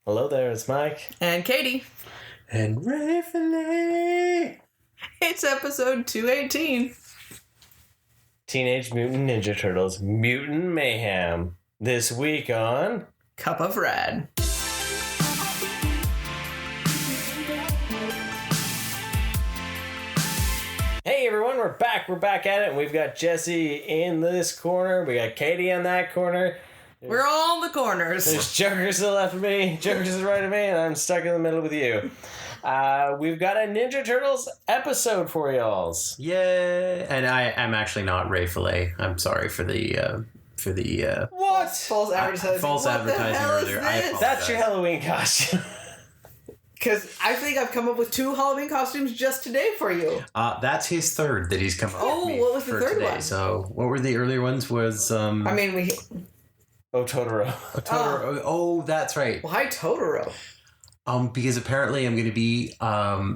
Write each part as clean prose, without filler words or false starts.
Hello there, it's Mike. And Katie. And Rayfully. It's episode 218. Teenage Mutant Ninja Turtles Mutant Mayhem. This week on... Cup of Rad. Hey everyone, we're back at it. We've got Jesse in this corner. We got Katie on that corner. We're all in the corners. There's Joker to the left of me, Joker to the right of me, and I'm stuck in the middle with you. We've got a Ninja Turtles episode for y'alls. Yay! And I'm actually not Ray Fillet. I'm sorry for the What? False advertising. false advertising earlier. I apologize. That's your Halloween costume. Because I think I've come up with 2 Halloween costumes just today for you. That's his third that he's come up with me what was the for third today. one? So what were the earlier ones? Was Totoro. Totoro. Oh, that's right. Why Totoro? Because apparently I'm going to be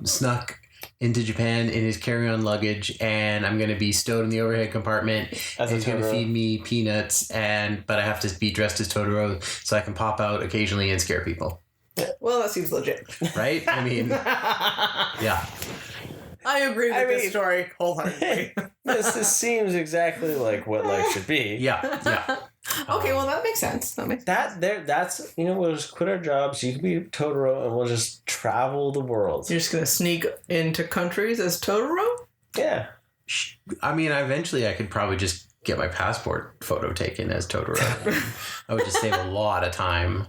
snuck into Japan in his carry-on luggage, and I'm going to be stowed in the overhead compartment. And he's going to feed me peanuts, but I have to be dressed as Totoro so I can pop out occasionally and scare people. Well, that seems legit. Right? I mean, yeah. I agree with this story wholeheartedly. This seems exactly like what life should be. Yeah. Okay, well, that makes sense. That's we'll just quit our jobs. You can be Totoro, and we'll just travel the world. You're just gonna sneak into countries as Totoro? Yeah. I mean, eventually I could probably just get my passport photo taken as Totoro. I would just save a lot of time.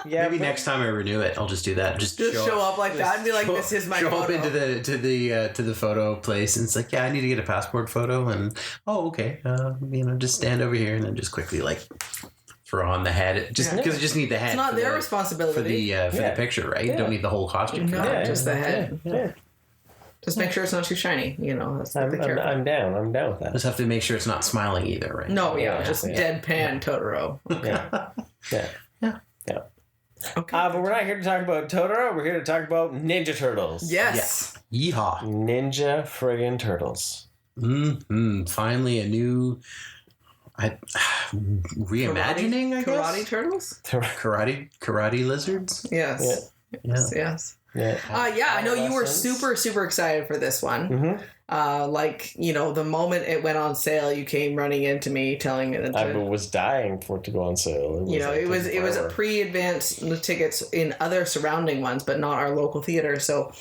Yeah, maybe next time I renew it, I'll just do that. Just show up like that and be like, "This is my photo." Show up into to the photo place, and it's like, yeah, I need to get a passport photo, and okay, just stand over here, and then just quickly throw on the head, just because I just need the head. It's not their responsibility for the picture, right? Yeah. You don't need the whole costume. No, just the head. Yeah. Just make sure it's not too shiny. That's what they care about. I'm down. I'm down with that. Just have to make sure it's not smiling either, right? No, just deadpan Totoro. Okay. Yeah. Okay. But we're not here to talk about Totoro. We're here to talk about Ninja Turtles. Yes. Yeehaw. Ninja friggin' Turtles. Finally a new reimagining, I guess? Karate Turtles? Karate lizards? Yes. Yeah. Yes. Yeah. I know you were super, super excited for this one. Mm-hmm. The moment it went on sale, you came running into me telling me that I was dying for it to go on sale. It was a pre-advanced tickets in other surrounding ones, but not our local theater. So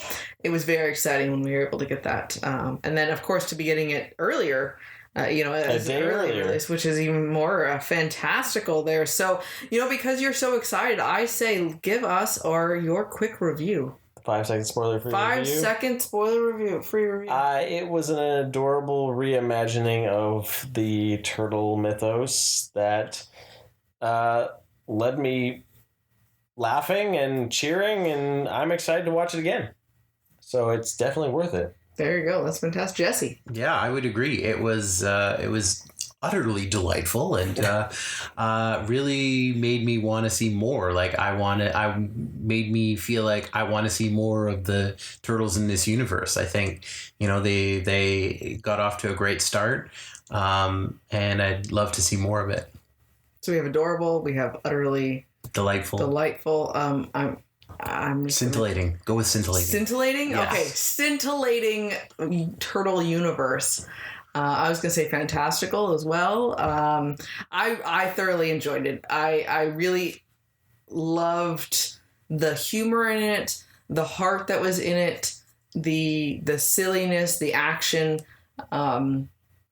it was very exciting when we were able to get that. And then, of course, to be getting it earlier. As an early release, which is even more fantastical there. So, because you're so excited, I say give us your quick review. 5-second spoiler free review. 5-second spoiler review, free review. It was an adorable reimagining of the turtle mythos that led me laughing and cheering, and I'm excited to watch it again. So it's definitely worth it. There you go. That's fantastic. Jesse. Yeah, I would agree. It was utterly delightful and really made me want to see more. Made me feel like I want to see more of the turtles in this universe. I think, they got off to a great start, and I'd love to see more of it. So we have adorable. We have utterly delightful. I'm scintillating. Go with scintillating. Scintillating? Yes. Okay. Scintillating turtle universe. I was going to say fantastical as well. I thoroughly enjoyed it. I really loved the humor in it, the heart that was in it, the silliness, the action. I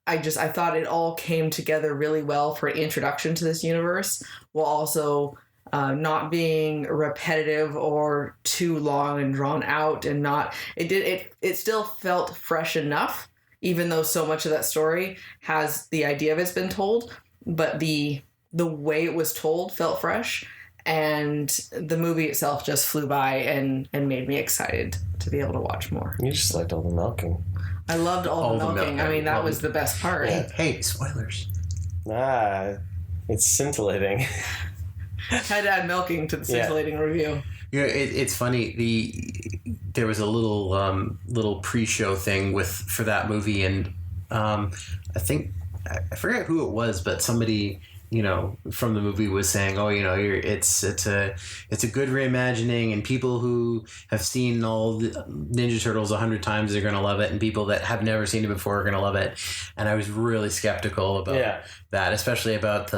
thought it all came together really well for an introduction to this universe, while also not being repetitive or too long and drawn out, and it still felt fresh enough, even though so much of that story has the idea of it's been told, but the way it was told felt fresh, and the movie itself just flew by and made me excited to be able to watch more. You just liked all the milking. I loved all the milking. I mean, that was the best part. Hey, spoilers. It's scintillating. Had to add milking to the scintillating review. It's funny. There was a little pre-show thing for that movie, and I think I forget who it was, but somebody from the movie was saying, oh, it's a good reimagining, and people who have seen all the Ninja Turtles 100 times are going to love it, and people that have never seen it before are going to love it. And I was really skeptical about that, especially about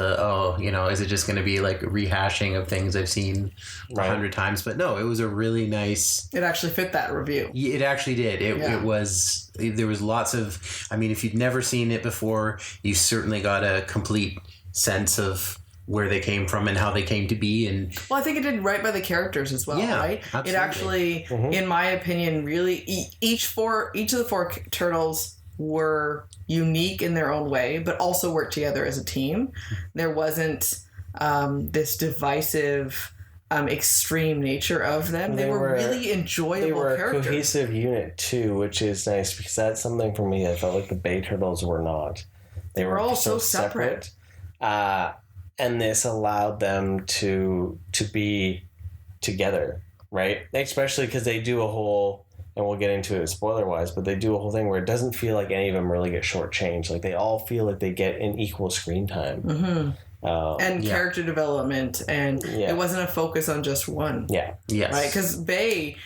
is it just going to be like a rehashing of things I've seen 100 times? But no, it was a really nice... It actually fit that review. It actually did. It was... There was lots of... I mean, if you'd never seen it before, you certainly got a complete sense of where they came from and how they came to be. And well, I think it did right by the characters as well, right? Absolutely. It actually, in my opinion, really each of the four turtles were unique in their own way, but also worked together as a team. There wasn't this divisive, extreme nature of them. They were really enjoyable they were characters. A cohesive unit too, which is nice, because that's something for me I felt like the Bay Turtles were not. They were all so separate. And this allowed them to be together, right? Especially because they do a whole, and we'll get into it spoiler wise, but they do a whole thing where it doesn't feel like any of them really get shortchanged. Like they all feel like they get an equal screen time. And character development, and it wasn't a focus on just one. Yeah. Yes. Right? Because Bay,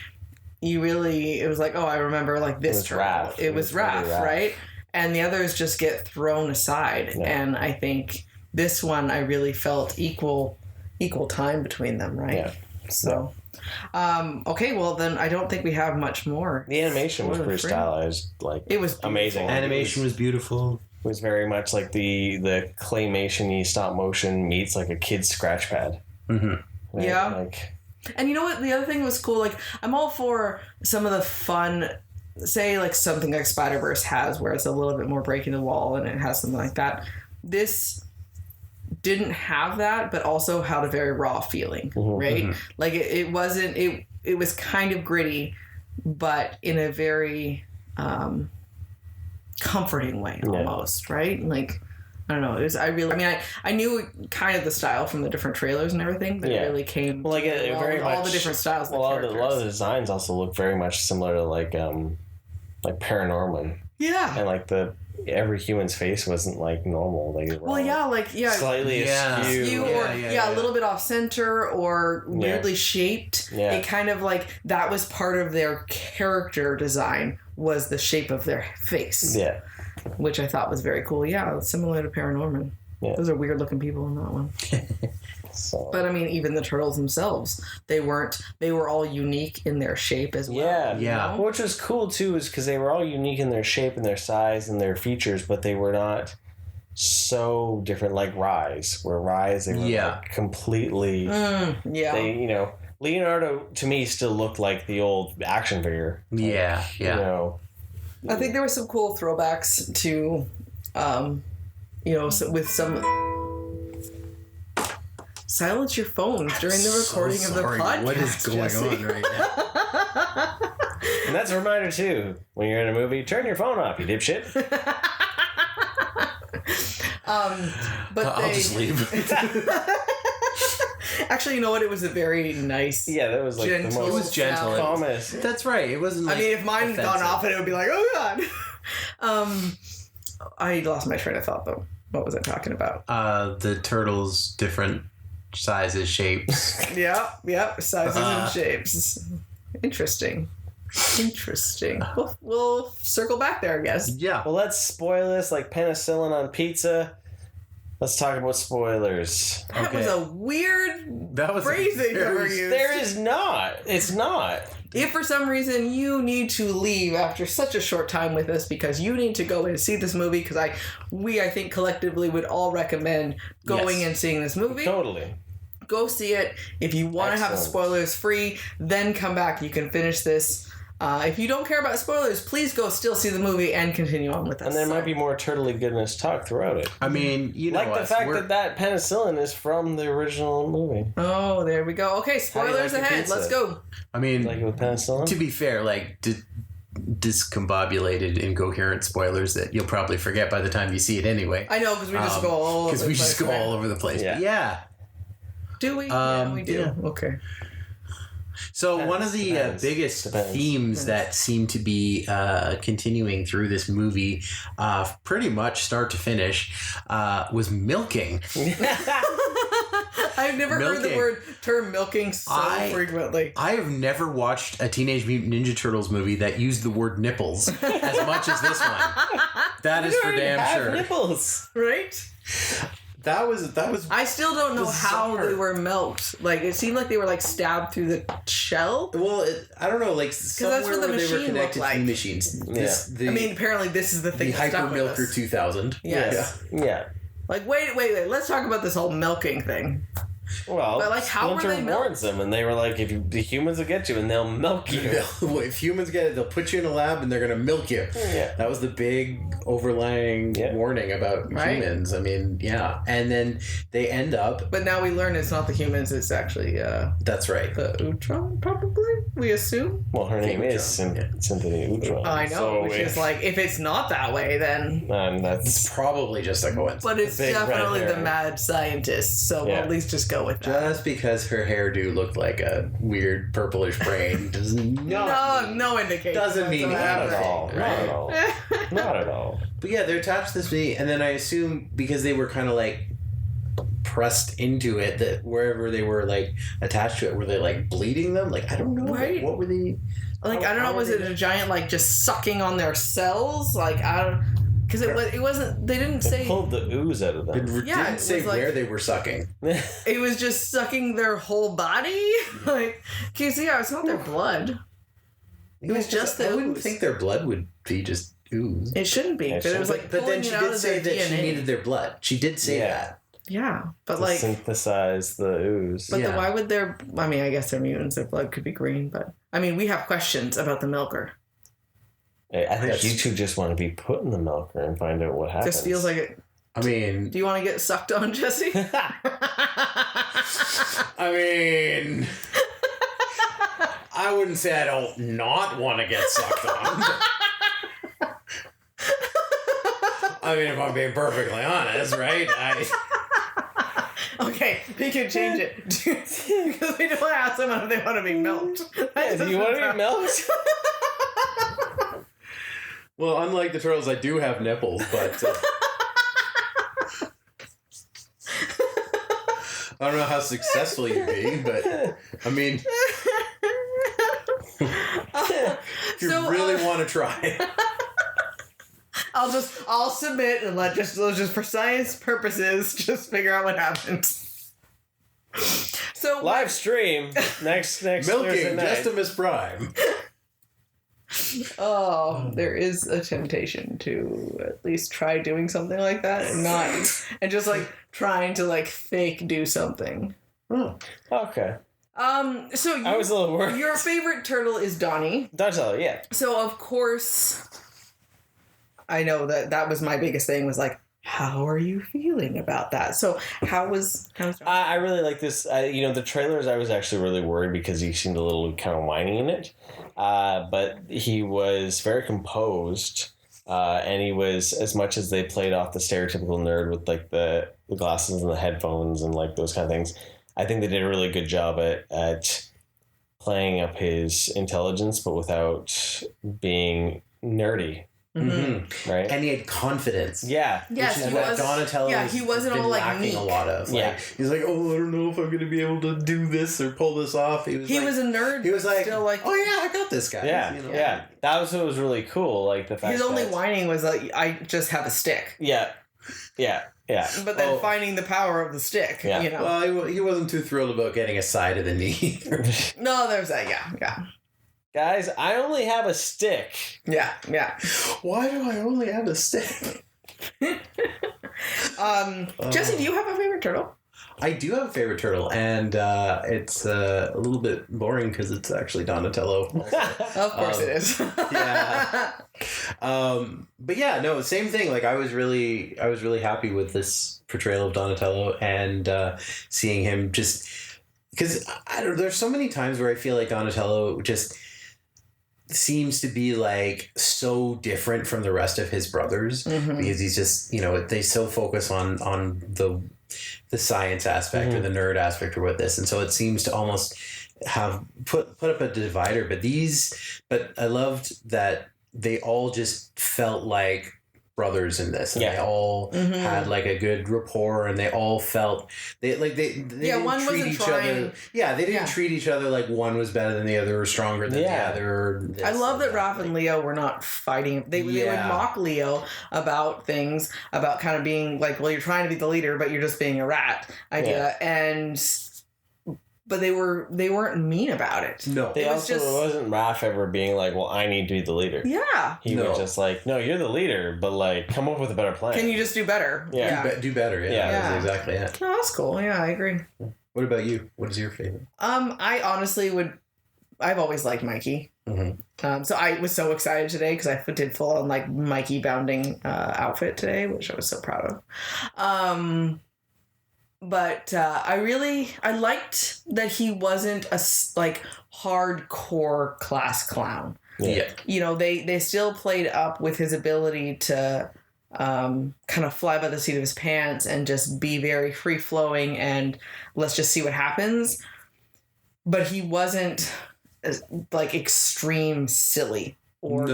it was like, oh, I remember like this turtle. Raph. It was Raph, right? And the others just get thrown aside. Yeah. And I think this one, I really felt equal time between them, right? Yeah. So, okay, well then I don't think we have much more. The animation was pretty stylized. Like it was beautiful. Amazing. Animation was beautiful. It was very much like the claymation-y stop motion meets like a kid's scratch pad. Mm-hmm. Right? Yeah. Like, and you know what? The other thing was cool. Like I'm all for some of the fun. Say like something like Spider-Verse has, where it's a little bit more breaking the wall, and it has something like that. This didn't have that, but also had a very raw feeling, right? Mm-hmm. Like it wasn't. It was kind of gritty, but in a very comforting way, almost, right? Like I don't know. It was. I knew kind of the style from the different trailers and everything, but it really came. Well, like very much all the different styles. Well, a lot of the designs also look very much similar to like Paranorman. Yeah. And like every human's face wasn't like normal. They were slightly askew, or a little bit off center or weirdly shaped. Yeah. It kind of like that was part of their character design, was the shape of their face. Yeah. Which I thought was very cool. Yeah, similar to Paranorman. Yeah. Those are weird looking people in that one. So. But I mean, even the turtles themselves, they were all unique in their shape as well. Yeah. You know? Which was cool too, is because they were all unique in their shape and their size and their features, but they were not so different like Rise, where Rise, they were like completely... They, Leonardo, to me, still looked like the old action figure. Yeah. I think there were some cool throwbacks to, with some... Silence your phones during the recording of the podcast. What is going on right now? And that's a reminder too. When you're in a movie, turn your phone off, you dipshit. But I'll just leave. Actually, you know what? It was a very nice. Yeah, that was like gentle. The most. It was gentle. Calmest. That's right. It wasn't. Like, if mine had gone off, it would be like, oh god. I lost my train of thought though. What was I talking about? The turtles different. Sizes, shapes. Yep. Sizes and shapes. Interesting. We'll circle back there, I guess. Yeah. Well, let's spoil this like penicillin on pizza. Let's talk about spoilers. That was a weird phrasing that we're using. There is not. It's not. If for some reason you need to leave after such a short time with us because you need to go and see this movie, because I think collectively would all recommend going and seeing this movie. Totally. Go see it. If you want to have spoilers free, then come back. You can finish this. If you don't care about spoilers, please go still see the movie and continue on with us. And there might be more turtly goodness talk throughout it. I mean, like the fact that penicillin is from the original movie. Oh, there we go. Okay, spoilers ahead. Let's go. I mean, like with penicillin? To be fair, like discombobulated, incoherent spoilers that you'll probably forget by the time you see it anyway. I know, because we just go all over the place. Because we just go all over the place. Yeah. But yeah. Do we? Yeah, we do. Yeah. Okay. So one of the biggest themes that seem to be continuing through this movie, pretty much start to finish, was milking. I've never heard the term milking so frequently. I have never watched a Teenage Mutant Ninja Turtles movie that used the word nipples as much as this one. That is for damn sure. Nipples, right? That was. I still don't know how they were milked. Like, it seemed like they were like stabbed through the shell. Well, I don't know. Like somewhere that's what the where they were machine connected looked to the like. machines. I mean, apparently this is the thing. The Hyper Milker 2000. Yes. Yeah. Like, wait. Let's talk about this whole milking thing. Well, but, like, how were they warns them, and they were like, "If the humans will get you, and they'll milk you. If humans get it, they'll put you in a lab, and they're gonna milk you." Yeah. That was the big overlying warning about humans. I mean, yeah, and then they end up. But now we learn it's not the humans; it's actually that's right. The Utron, probably. We assume. Well, her name is Cynthia Utron. I know, so which is like, if it's not that way, then it's probably just a coincidence. But it's definitely the mad scientist, so we'll at least just go with that. Just because her hairdo looked like a weird purplish brain does no indication. Doesn't mean not at all. Right? Not at all. Not at all. But yeah, they're attached to this movie, and then I assume because they were kind of like pressed into it, that wherever they were like attached to it, were they like bleeding them? Like, I don't know. Right. What were they? Like, I don't know. Was it a giant like just sucking on their cells? Like, I don't. Because it wasn't. They didn't say. Pulled the ooze out of them. It didn't say where they were sucking. It was just sucking their whole body. Like, can you see how it's not their blood? It was just the ooze. I wouldn't think their blood would be just ooze. It shouldn't be, but it was like. But then she did say that DNA. she needed their blood. She did say that. Yeah, but to like synthesize the ooze. But why would their? I mean, I guess they're mutants. Their blood could be green, but I mean, we have questions about the milker. I think you two just want to be put in the milker and find out what happens. Just feels like it. I mean, do you want to get sucked on, Jesse? I mean, I wouldn't say I don't not want to get sucked on. I mean, if I'm being perfectly honest, right? Okay, we can change it because we don't ask them if they want to be milked. Do you want to be milked? Well, unlike the turtles, I do have nipples, but I don't know how successful you'd be, but I mean, if you really want to try. I'll submit and let's just for science purposes, just figure out what happens. So live stream next milking Thursday night. Justimus Prime. Oh, there is a temptation to at least try doing something like that and just like trying to like fake do something. Oh. Okay. So I was a little worried. Your favorite turtle is Donnie. Donatello, yeah. So of course, I know that was my biggest thing was like, how are you feeling about that? So how was I really like this. The trailers, I was actually really worried because he seemed a little kind of whiny in it. But he was very composed. And he was, as much as they played off the stereotypical nerd with like the glasses and the headphones and like those kind of things, I think they did a really good job at playing up his intelligence, but without being nerdy. Mm-hmm. Right, and he had confidence. Yeah, yes, which is what Donatello. Yeah, he wasn't all like lacking a lot of. He's like, oh, I don't know if I'm going to be able to do this or pull this off. He was a nerd. He was like, still like, oh yeah, I got this guy. Yeah. That was what was really cool. Like the fact his only whining was like, I just have a stick. Yeah. But then finding the power of the stick. Yeah. You know. Well, he wasn't too thrilled about getting a side of the knee. No, there's that. Yeah. Guys, I only have a stick. Yeah. Why do I only have a stick? Jesse, do you have a favorite turtle? I do have a favorite turtle, and it's a little bit boring because it's actually Donatello. Of course it is. Yeah. But yeah, no, same thing. Like I was really happy with this portrayal of Donatello and seeing him just because there's so many times where I feel like Donatello just seems to be like so different from the rest of his brothers because he's just, they so focus on the science aspect or the nerd aspect or what this. And so it seems to almost have put up a divider, but I loved that they all just felt like brothers in this, and they all had like a good rapport, and they all felt they didn't one treat wasn't each trying. other. Yeah, they didn't treat each other like one was better than the other or stronger than the other. I love that Raph and Leo were not fighting. They would mock Leo about things, about kind of being like, well, you're trying to be the leader, but you're just being a rat idea, but they weren't mean about it. No. It wasn't Raph ever being like, well, I need to be the leader. Yeah. He was just like, no, you're the leader, but like, come up with a better plan. Can you just do better? Yeah. Do better. Yeah. That's exactly it. Oh, that's cool. Yeah, I agree. What about you? What is your favorite? I honestly I've always liked Mikey. Mm-hmm. So I was so excited today because I did full on like Mikey bounding outfit today, which I was so proud of. But I liked that he wasn't a like hardcore class clown. Yeah. You know, they still played up with his ability to kind of fly by the seat of his pants and just be very free flowing and let's just see what happens. But he wasn't like extreme silly or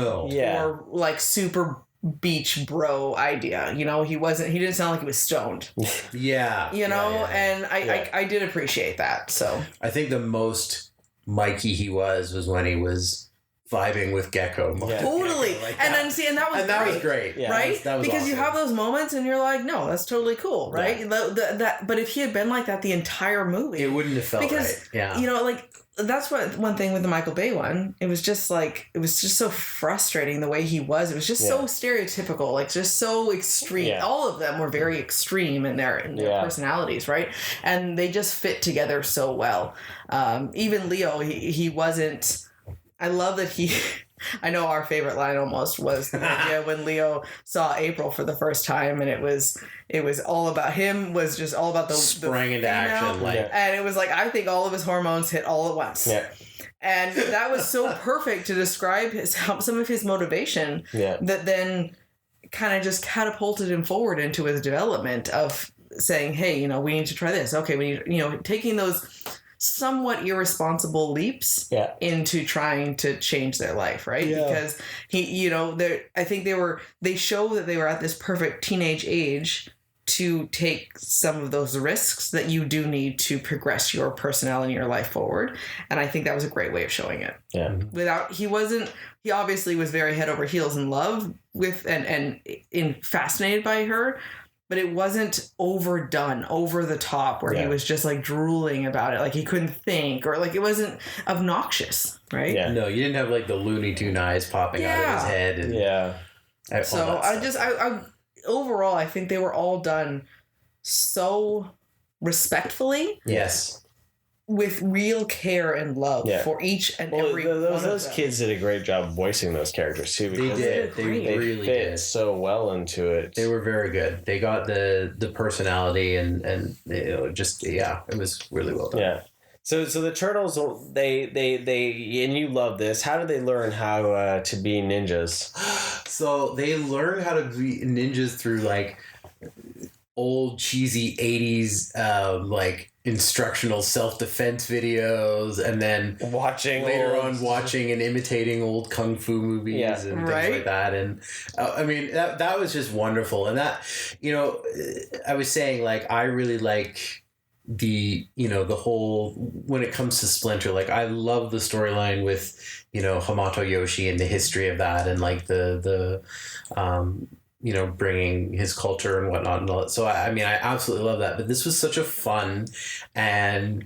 like super beach bro idea. You know, he didn't sound like he was stoned. Yeah. You know, and I did appreciate that. So I think the most Mikey he was when he was vibing with Gecko. Totally. Like and that. then that was great. Yeah, right? that was because awesome. you have those moments and you're like, no, that's totally cool, right? Yeah. But if he had been like that the entire movie, it wouldn't have felt right. Yeah. You know, like that's one thing with the Michael Bay one. It was just so frustrating the way he was. It was just so stereotypical, like just so extreme. Yeah. All of them were very extreme in their personalities, right? And they just fit together so well. Even Leo, he wasn't. I love that he. I know our favorite line almost was the idea when Leo saw April for the first time, and it was all about him. Was just all about the sprang into action, and it was like I think all of his hormones hit all at once. Yeah. And that was so perfect to describe some of his motivation. Yeah. That then kind of just catapulted him forward into his development of saying, "Hey, you know, we need to try this. Okay, we need, you know, taking those." Somewhat irresponsible leaps into trying to change their life, right? Yeah. Because I think they show that they were at this perfect teenage age to take some of those risks that you do need to progress your personality and your life forward. And I think that was a great way of showing it. Yeah. He obviously was very head over heels in love with and fascinated by her. But it wasn't overdone, over the top, where he was just like drooling about it, like he couldn't think, or like it wasn't obnoxious, right? Yeah. No, you didn't have like the Looney Tune eyes popping out of his head. And so I overall, I think they were all done so respectfully. Yes. With real care and love for each and every one of them. Those kids did a great job voicing those characters too. Because they really fit so well into it. They were very good. They got the personality and it was really well done. Yeah. So the turtles, they and you love this. How did they learn how to be ninjas? So they learned how to be ninjas through like old cheesy 80s like instructional self-defense videos, and then watching and imitating old kung fu movies and things like that. And I mean that was just wonderful. And that, you know, I was saying like I really like the, you know, the whole, when it comes to Splinter, like I love the storyline with, you know, Hamato Yoshi and the history of that, and like the you know, bringing his culture and whatnot and all that. So, I mean, I absolutely love that. But this was such a fun and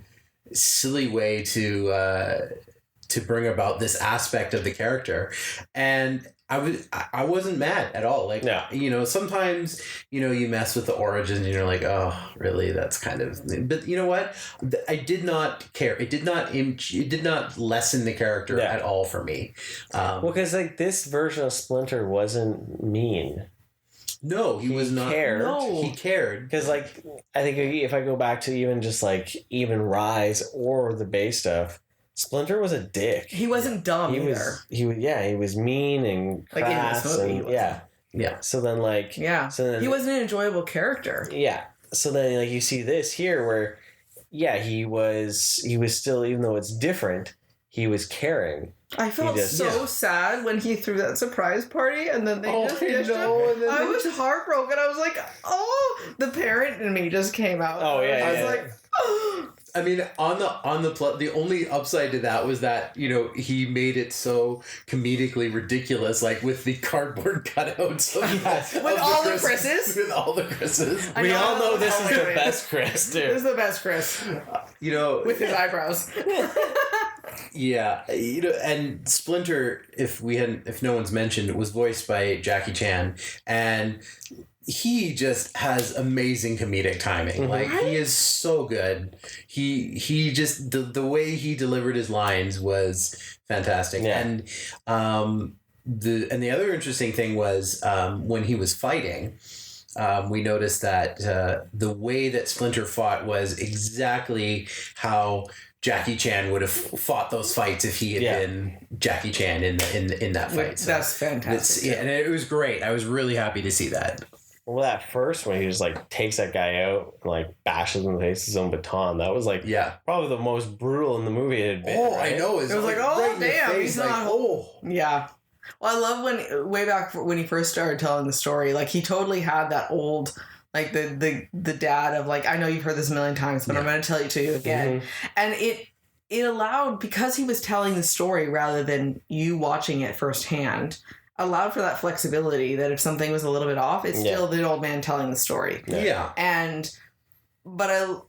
silly way to bring about this aspect of the character. And I wasn't mad at all. Like, you know, sometimes, you know, you mess with the origins and you're like, oh, really? That's kind of... But you know what? I did not care. It did not lessen the character at all for me. Well, because like this version of Splinter wasn't mean. No, he was not. Cared. No, he cared. Because, like, I think if I go back to even just, like, even Rise or the Bay stuff, Splinter was a dick. He wasn't dumb either. He was mean and crass. Like in this movie. Yeah. So then, like... Yeah. So then, he wasn't an enjoyable character. Yeah. So then, like, you see this here where yeah, he was still, even though it's different, he was caring. I felt so sad when he threw that surprise party and then they just ditched him. I was heartbroken. I was like, oh, the parent in me just came out. Oh, yeah, I was like, oh. I mean, the only upside to that was that, you know, he made it so comedically ridiculous, like with the cardboard cutouts with all the Chris's. With all the Chris's. We all know this is the best Chris, dude. This is the best Chris. You know, with his eyebrows. Yeah, you know, and Splinter, if no one's mentioned, was voiced by Jackie Chan, and he just has amazing comedic timing. Mm-hmm. Like, he is so good. He just the way he delivered his lines was fantastic. Yeah. And the other interesting thing was when he was fighting. We noticed that the way that Splinter fought was exactly how Jackie Chan would have fought those fights if he had been Jackie Chan in that fight. So that's fantastic. and it was great. I was really happy to see that. Well, that first when he just like takes that guy out and like bashes him in the face with his own baton, that was like probably the most brutal in the movie it had been. Oh, right? I know. It was like, oh, right damn, he's like, not. oh. Yeah. Well, I love way back when he first started telling the story, like he totally had that old, like the dad of like, I know you've heard this a million times, but I'm going to tell it to you again. Mm-hmm. And it allowed, because he was telling the story rather than you watching it firsthand, allowed for that flexibility that if something was a little bit off, it's still the old man telling the story. Yeah. But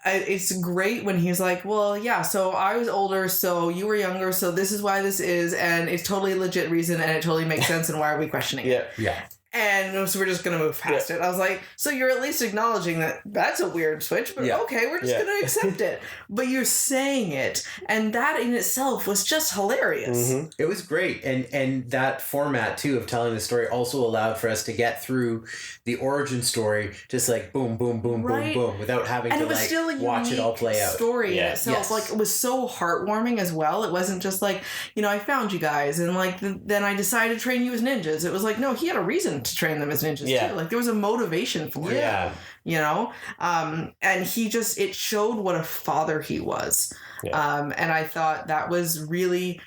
it's great when he's like, well, yeah, so I was older, so you were younger, so this is why this is, and it's totally a legit reason, and it totally makes sense, and why are we questioning it? Yeah. And so we're just going to move past it. I was like, so you're at least acknowledging that that's a weird switch, but okay, we're just going to accept it. But you're saying it, and that in itself was just hilarious. Mm-hmm. It was great. And that format, too, of telling the story also allowed for us to get through the origin story just like boom, boom, boom, boom, boom, without having to like watch it all play out. Story in itself. Like, it was so heartwarming as well. It wasn't just like, you know, I found you guys, and like then I decided to train you as ninjas. It was like, no, he had a reason to train them as ninjas too. Like, there was a motivation for it. You know? And it showed what a father he was. And I thought that was really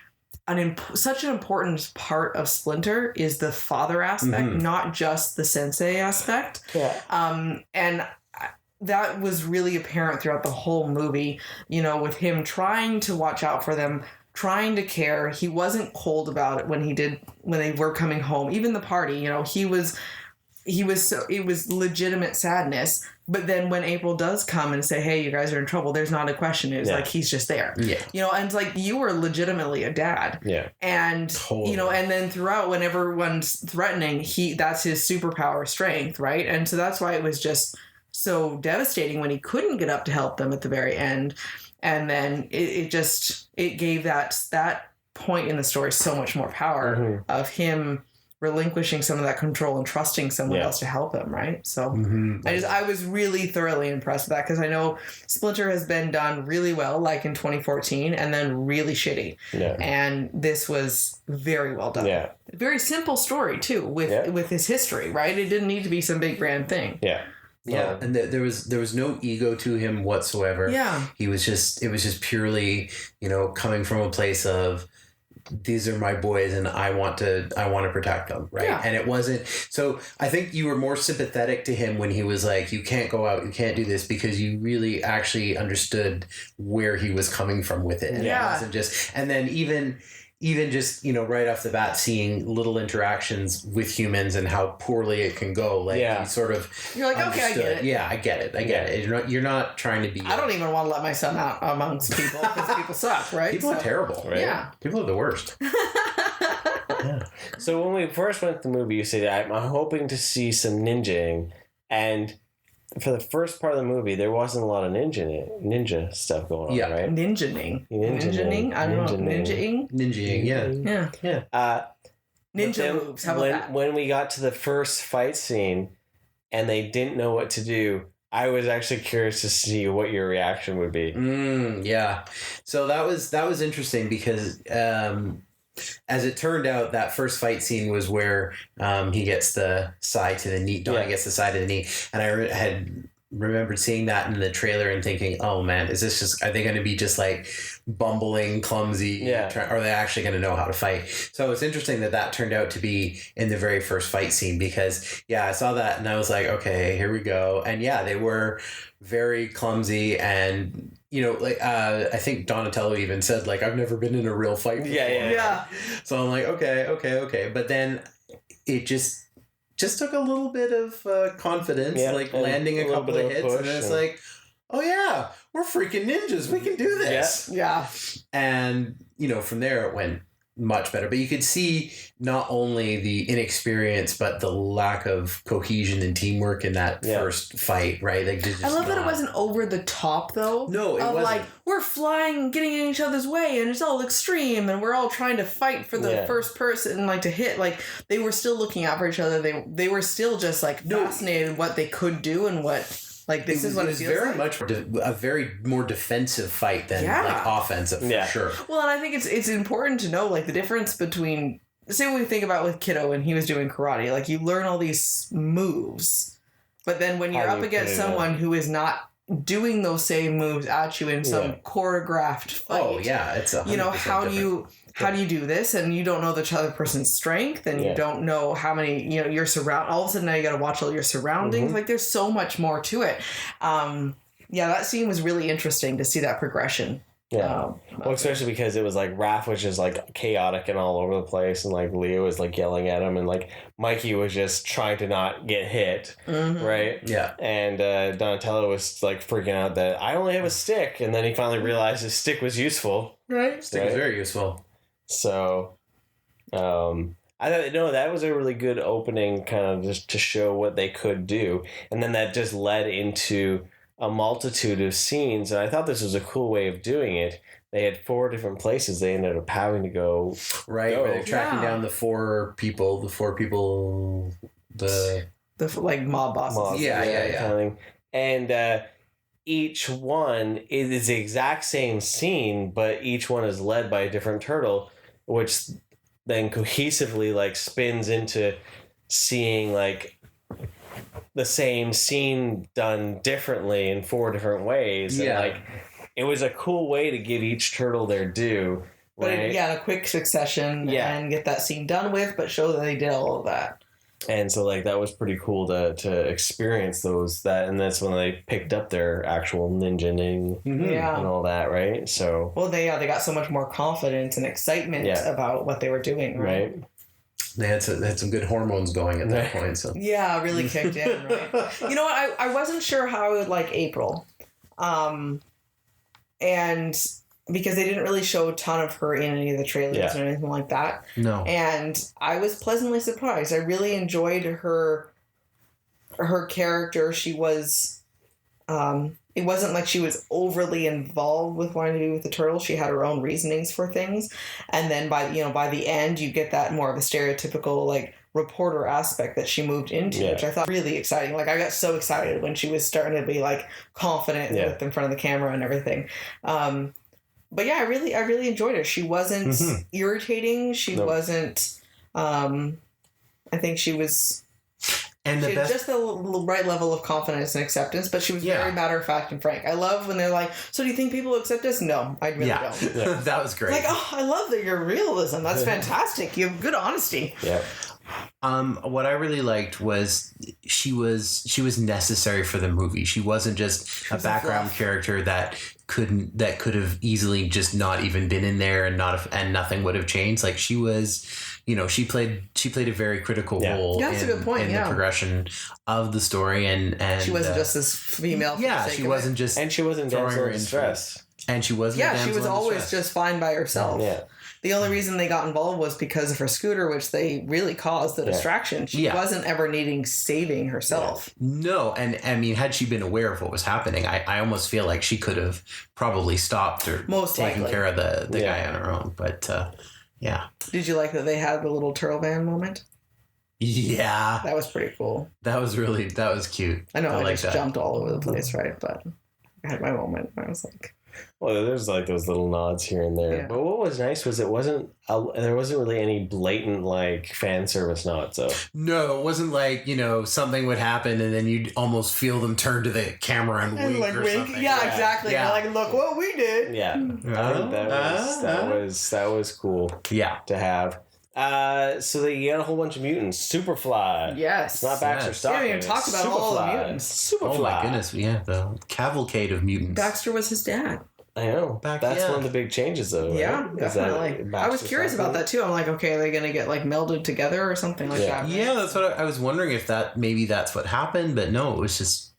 such an important part of Splinter is the father aspect, not just the sensei aspect. And that was really apparent throughout the whole movie, you know, with him trying to watch out for them, trying to care. He wasn't cold about it when they were coming home. Even the party, you know, it was legitimate sadness. But then when April does come and say, hey, you guys are in trouble, there's not a question. It was like, he's just there. Yeah. You know, and it's like, you were legitimately a dad. Yeah. And, you know, and then throughout, when everyone's threatening, that's his superpower strength, right? And so that's why it was just so devastating when he couldn't get up to help them at the very end. And then it gave that point in the story so much more power of him relinquishing some of that control and trusting someone else to help him, right? So I was really thoroughly impressed with that, because I know Splinter has been done really well, like in 2014, and then really shitty. Yeah. And this was very well done. Yeah. Very simple story too, with his history, right? It didn't need to be some big grand thing. Yeah. Yeah, and there was no ego to him whatsoever. Yeah, it was just purely, you know, coming from a place of, these are my boys and I want to protect them, right? Yeah. And it wasn't, so I think you were more sympathetic to him when he was like, you can't go out, you can't do this, because you really actually understood where he was coming from with it. And it wasn't just, and then even just, you know, right off the bat, seeing little interactions with humans and how poorly it can go. Like, you sort of... You're like, okay, I get it. Yeah, I get it. You're not trying to be... I don't even want to let my son out amongst people, because people suck, right? People are terrible, right? Yeah. People are the worst. So when we first went to the movie, you said, I'm hoping to see some ninjaing, and... For the first part of the movie, there wasn't a lot of ninja stuff going on, right? Ninjaing? I don't know. Ninjaing, yeah. Ninja moves, how about that? When we got to the first fight scene and they didn't know what to do, I was actually curious to see what your reaction would be. Yeah. So that was interesting, because... as it turned out, that first fight scene was where he gets the side to the knee. Donnie gets the side of the knee, and I had remembered seeing that in the trailer and thinking, oh man, is this just, are they going to be just like bumbling, clumsy, Yeah. or are they actually going to know how to fight? So it's interesting that turned out to be in the very first fight scene, because I saw that and I was like, okay, here we go. And they were very clumsy, and like I think Donatello even said, like, I've never been in a real fight before. Yeah. So I'm like, okay, but then it just took a little bit of confidence, like landing a couple of hits, and then it's like, oh yeah, we're freaking ninjas, we can do this. Yeah. And from there it went much better. But you could see not only the inexperience, but the lack of cohesion and teamwork in that first fight, right? Like, I love that it wasn't over the top, though. No, it wasn't. Like, we're flying, getting in each other's way, and it's all extreme, and we're all trying to fight for the first person, like, to hit. Like, they were still looking out for each other. They were still just, like, fascinated what they could do and what... Like, this is what it feels very like. much a very more defensive fight than like offensive, for sure. Well, and I think it's important to know, like, the difference between, say what we think about with Kiddo when he was doing karate, like, you learn all these moves, but then when you're up against someone who is not doing those same moves at you in some choreographed fight. It's 100% how do you do this, and you don't know the other person's strength, and you don't know how many, your all of a sudden now you got to watch all your surroundings. Like, there's so much more to it. That scene was really interesting to see that progression. Well, especially because it was like Raph was just like chaotic and all over the place, and like Leo was like yelling at him, and like Mikey was just trying to not get hit, right? Yeah. And Donatello was like freaking out that I only have a stick, and then he finally realized his stick was useful. Right. Stick was very useful. So, I thought that was a really good opening, kind of just to show what they could do, and then that just led into a multitude of scenes, and I thought this was a cool way of doing it. They had 4 different places they ended up having to go. Right, where they're tracking down the four people, the like mob bosses. Yeah. Kind of thing. And each one is the exact same scene, but each one is led by a different turtle, which then cohesively like spins into seeing like the same scene done differently in 4 different ways. And like, it was a cool way to give each turtle their due. But right? in a quick succession and get that scene done with, but show that they did all of that. And so like that was pretty cool to experience and that's when they picked up their actual ninja-ing and all that, right? So they got so much more confidence and excitement about what they were doing, right? They had some good hormones going at that point. So really kicked in, right? You know what? I wasn't sure how I would like April, and because they didn't really show a ton of her in any of the trailers or anything like that. No. And I was pleasantly surprised. I really enjoyed her character. She was, it wasn't like she was overly involved with wanting to do with the turtle. She had her own reasonings for things. And then by the end, you get that more of a stereotypical, like, reporter aspect that she moved into, which I thought really exciting. Like, I got so excited when she was starting to be, like, confident with in front of the camera and everything. But I really enjoyed her. She wasn't irritating. She wasn't. I think she was. And she had just the right level of confidence and acceptance, but she was very matter of fact and frank. I love when they're like, "So do you think people will accept us?" No, I really don't. Yeah. That was great. Like, I love that your realism. That's fantastic. You have good honesty. Yeah. What I really liked was she was necessary for the movie. She wasn't just a background character that could have easily just not even been in there and nothing would have changed. Like, she was, she played a very critical role that's a good point, in the progression of the story, and she wasn't just this female. She wasn't just, and she wasn't damsel in distress. And she wasn't. Yeah, she was always just fine by herself. Yeah. The only reason they got involved was because of her scooter, which they really caused the distraction. She wasn't ever needing saving herself. No, and I mean, had she been aware of what was happening, I almost feel like she could have probably stopped or taken care of the guy on her own. But Did you like that they had the little turtle van moment? Yeah. That was pretty cool. That was cute. I know, I like just that. jumped all over the place, right? But I had my moment. I was like... Well, there's like those little nods here and there. Yeah. But what was nice was there wasn't really any blatant like fan service nods. So No, it wasn't like, something would happen and then you'd almost feel them turn to the camera and wink like or wink. something. Yeah, exactly. Yeah. Like, look what we did. yeah, I think that was cool Yeah. to have. So you got a whole bunch of mutants. Superfly. Yes. It's not Baxter Yes. Stockton. We haven't even talked about all the mutants. Superfly. Oh my goodness, yeah, the cavalcade of mutants. Baxter was his dad. I know. That's one of the big changes, though. Right? Yeah, Is that definitely. I was Baxter curious about Stockton? that too. I'm like, okay, are they going to get like melded together or something like that? Yeah, that's what I was wondering if maybe that's what happened, but no, it was just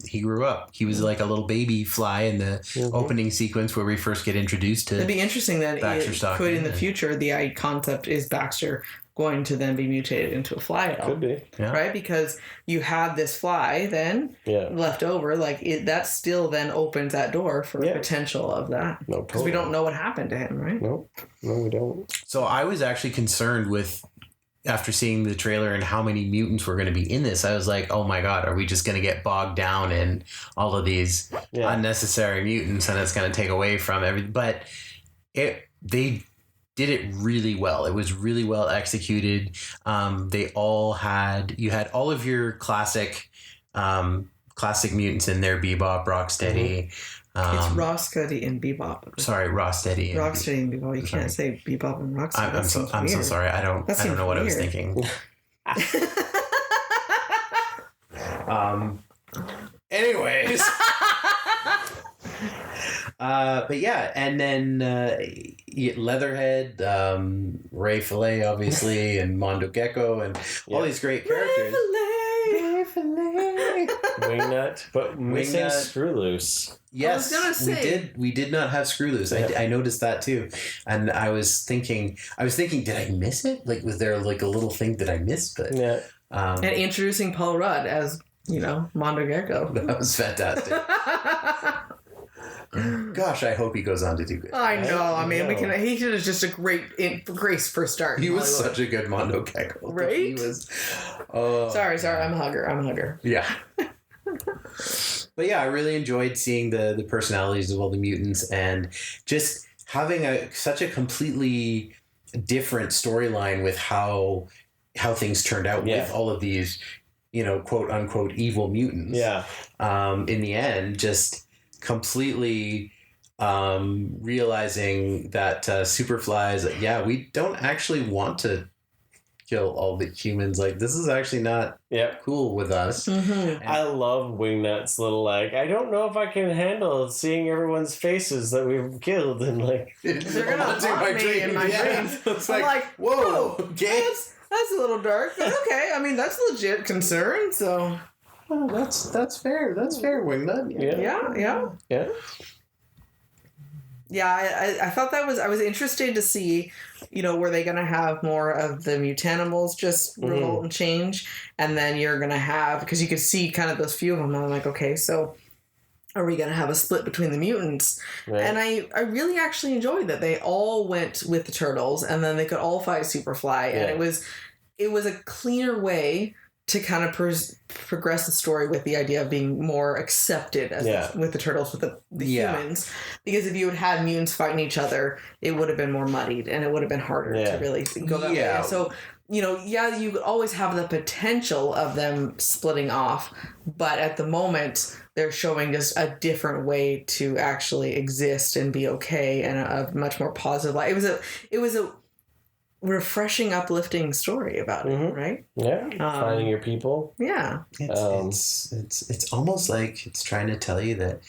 he grew up. He was like a little baby fly in the opening sequence where we first get introduced to. It'd be interesting that Baxter it Stockton, could in the future the concept is Baxter going to then be mutated into a fly at all. Could be. Yeah. Right? Because you had this fly then left over, that still then opens that door for potential of that. No, because we don't know what happened to him, right? No, we don't. So I was actually concerned with, after seeing the trailer and how many mutants were going to be in this, I was like, oh my God, are we just going to get bogged down in all of these unnecessary mutants and it's going to take away from everything? But they did it really well. It was really well executed. You had all of your classic mutants in there: Bebop, Rocksteady. It's Rocksteady and Bebop. Sorry, Rocksteady. Rocksteady and Bebop. You can't say Bebop and Rocksteady. I'm so sorry. I don't know what I was thinking. Anyways. But yeah, and then Leatherhead, Ray Fillet, obviously, and Mondo Gecko, and all these great characters. Ray Fillet. Wingnut, but missing Wingnut. Screw Loose. Yes, I was gonna say. we did not have Screw Loose. I noticed that too, and I was thinking, did I miss it? Like, was there like a little thing that I missed? But Yeah. And introducing Paul Rudd as Mondo Gecko. that was fantastic. Gosh, I hope he goes on to do good. I know. I mean, he was just a great grace for start. He was such a good Mondo Gecko. Right? He was. Sorry. I'm a hugger. Yeah. But yeah, I really enjoyed seeing the personalities of all the mutants and just having such a completely different storyline with how things turned out with all of these, quote unquote evil mutants. Yeah. In the end, just completely realizing that Superfly is we don't actually want to kill all the humans. Like, this is actually not cool with us. Mm-hmm. I love Wingnut's little I don't know if I can handle seeing everyone's faces that we've killed and they're gonna haunt me in my dreams. It's I'm like, whoa, okay. that's a little dark, but okay. I mean, that's a legit concern. So that's fair. That's fair, Wingnut. Yeah. I thought I was interested to see, were they going to have more of the mutanimals just revolt and change, and then you're going to have, because you could see kind of those few of them, and I'm like, okay, so are we going to have a split between the mutants? Right. And I really actually enjoyed that they all went with the turtles, and then they could all fight Superfly, and it was a cleaner way to kind of progress the story with the idea of being more accepted with the turtles, with the humans. Because if you had mutants fighting each other, it would have been more muddied and it would have been harder to really go that way. And so, you could always have the potential of them splitting off, but at the moment, they're showing just a different way to actually exist and be okay and a much more positive life. It was a refreshing, uplifting story about it, right? Yeah, finding your people. Yeah, it's almost like it's trying to tell you that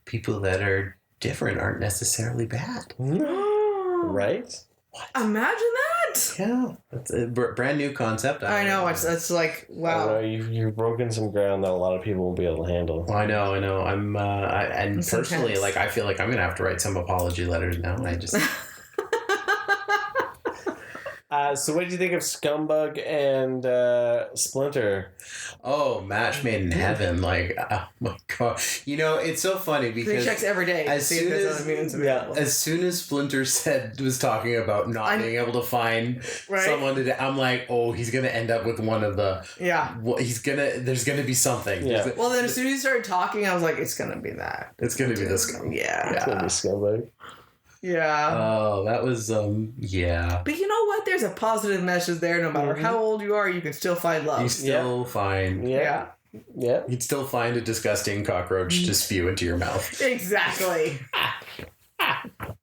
people that are different aren't necessarily bad, right? What? Imagine that. Yeah, it's a brand new concept. I know. It's like, wow. You've broken some ground that a lot of people won't be able to handle. I know. I'm and it's personally intense. I feel like I'm gonna have to write some apology letters now. So what did you think of Scumbug and Splinter? Oh, match made in heaven! Like, oh my god! You know, it's so funny He because checks every day to see if there's other mutants available. as soon as Splinter was talking about not being able to find someone to, I'm like, oh, he's gonna end up with one of the. Yeah. Well, there's gonna be something. Yeah. Well, then as soon as he started talking, I was like, it's gonna be that. It's gonna be this guy. Yeah. It's gonna be Scumbag. Yeah. Oh, that was yeah. But you know what? There's a positive message there. No matter how old you are, you can still find love. You still find. Yeah. Yeah. You'd still find a disgusting cockroach to spew into your mouth. Exactly.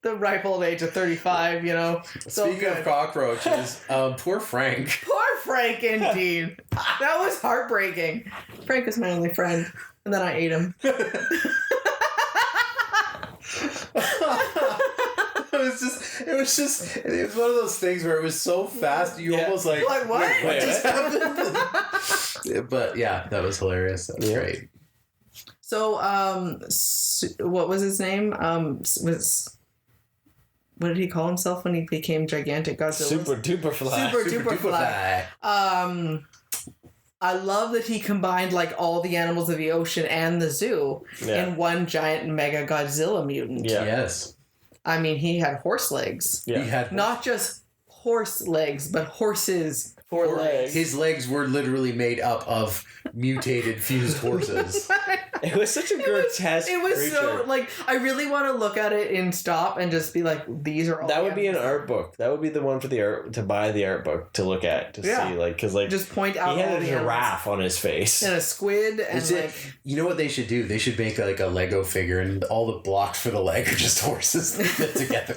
The ripe old age of 35, you know. So Speaking of cockroaches, poor Frank. Poor Frank, indeed. That was heartbreaking. Frank was my only friend, and then I ate him. It was one of those things where it was so fast you almost like Like, what? what just happened? But yeah, that was hilarious. That was great. So, what was his name? What did he call himself when he became gigantic Godzilla? Super duper fly. Super duper fly. I love that he combined like all the animals of the ocean and the zoo in one giant mega Godzilla mutant. Yeah. Yes. I mean, he had horse legs. Yeah. He had Not just horse legs, but horses for legs. his legs were literally made up of mutated fused horses. It was such a grotesque It was creature. so like I really want to look at it in stop and just be like, these are all. That would be an animals. art book. That would be the one for the art to buy the art book to look at to see like because like Just point out he all had a the animals. giraffe on his face. And a squid and Is it? You know what they should do? They should make like a Lego figure, and all the blocks for the leg are just horses that fit together.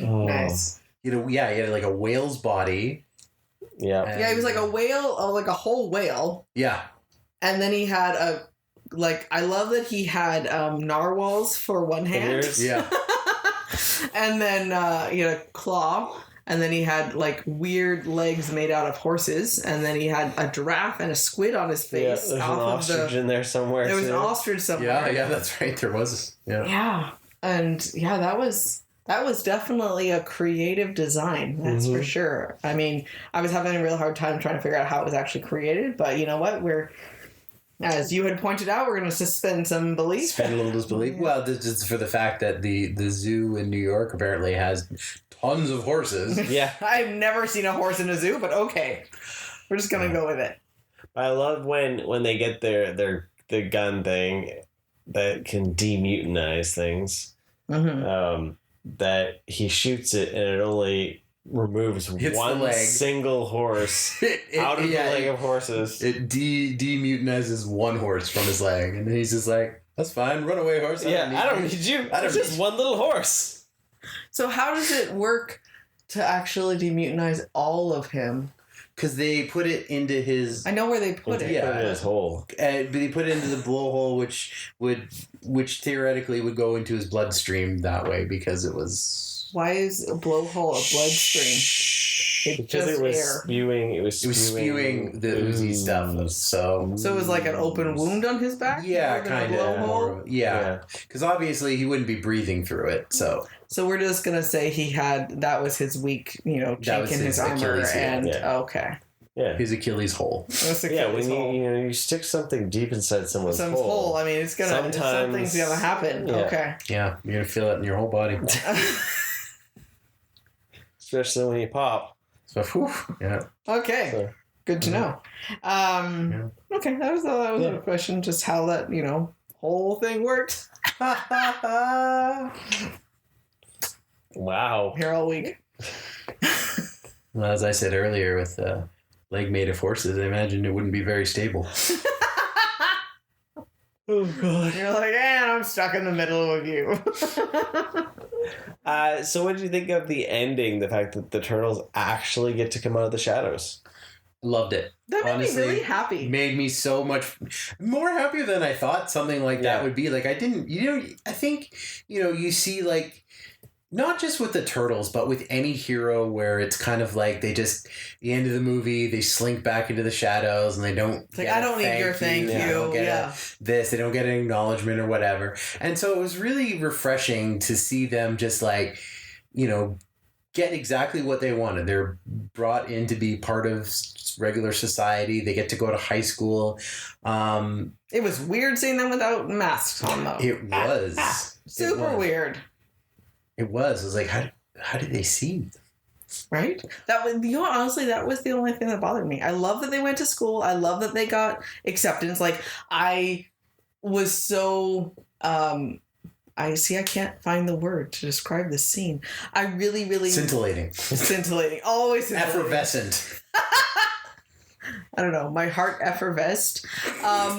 Oh. Nice. You know, yeah, he had like a whale's body. Yeah. Yeah, he was like a whale, like a whole whale, Yeah. and then he had a like. I love that he had narwhals for one hand, Fingers. Yeah. and then he had a claw, and then he had like weird legs made out of horses, and then he had a giraffe and a squid on his Yeah, face. there's an off of ostrich in there somewhere. There was too. an ostrich somewhere. Yeah, that's right. There was. Yeah. Yeah, and yeah, that was definitely a creative design. That's for sure. I mean, I was having a real hard time trying to figure out how it was actually created, but you know what? As you had pointed out, we're going to suspend some belief. Suspend a little disbelief. Well, this is for the fact that the zoo in New York apparently has tons of horses. Yeah. I've never seen a horse in a zoo, but okay, we're just going to go with it. I love when they get the gun thing that can demutinize things. Mm-hmm. That he shoots it and it only removes Hits the one leg. single horse out of the leg of horses. It demutinizes one horse from his leg, and then he's just like, "That's fine, run away, horse." I don't need you. I don't It's just need one little horse. So how does it work to actually demutinize all of him? Because they put it into his. I know where they put it. Yeah. Put it in his hole. But they put it into the blowhole, which theoretically would go into his bloodstream that way because it was. Why is a blowhole a bloodstream? It's Because just it was air. spewing. It was spewing the oozy stuff. So So it was like an open wound on his back? yeah, more than a kind blowhole? of. Yeah, because obviously he wouldn't be breathing through it. So So we're just gonna say that was his weak, That chink was in his his armor, Achilles heel, and yeah. okay, Yeah. his Achilles hole. that's Yeah, Achilles when hole. you stick something deep inside someone's hole. I mean, something's gonna happen. Yeah. Okay. Yeah, you're gonna feel it in your whole body. Especially when you pop. So, whew, yeah. Okay. So, Good to know. Okay, that was a question, just how that whole thing worked. wow. Here all week. Well, as I said earlier, with leg made of horses, I imagine it wouldn't be very stable. Oh, God. You're like, I'm stuck in the middle of you. So what did you think of the ending? The fact that the turtles actually get to come out of the shadows? Loved it. That made Honestly, me really happy. Made me so much more happier than I thought something like that would be. Like, I didn't, I think, you see, like, not just with the turtles, but with any hero where it's kind of like they just, the end of the movie, they slink back into the shadows and they don't. It's like, I don't need your thank you. They don't get Yeah. they don't get an acknowledgement or whatever. And so it was really refreshing to see them just like, get exactly what they wanted. They're brought in to be part of regular society. They get to go to high school. It was weird seeing them without masks on, though. It was. Super weird. It was. It was like, how did they see? Right? That was, honestly, that was the only thing that bothered me. I love that they went to school. I love that they got acceptance. Like, I was so, I can't find the word to describe this scene. I really, really... Scintillating. Always scintillating. Effervescent. I don't know, my heart effervesced